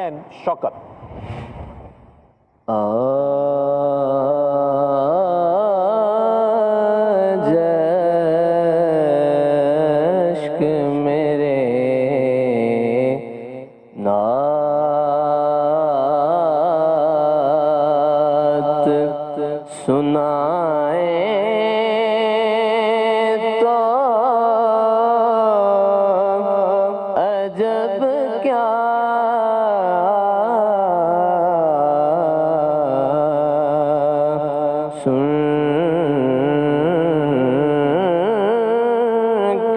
and Shaukat. عشق میرے نعت سنائیں تو عجب کیا سن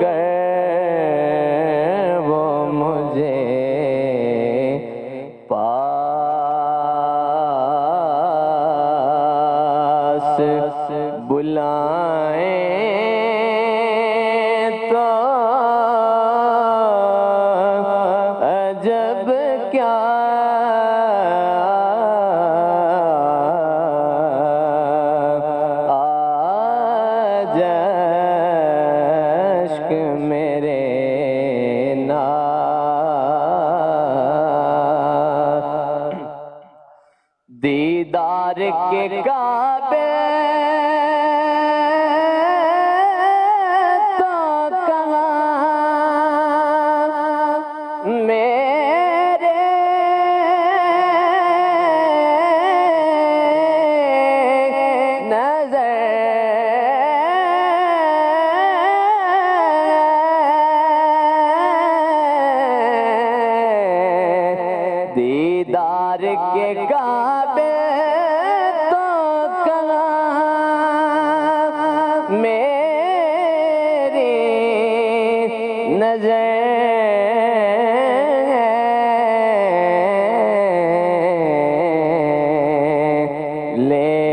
کر وہ مجھے پاس بلائیں تو عجب کیا آج عشق میرے نعت دیدار کے کعبے تو کہاں میرے نظر دیدار کے کعبے تو کہاں میری نظر لے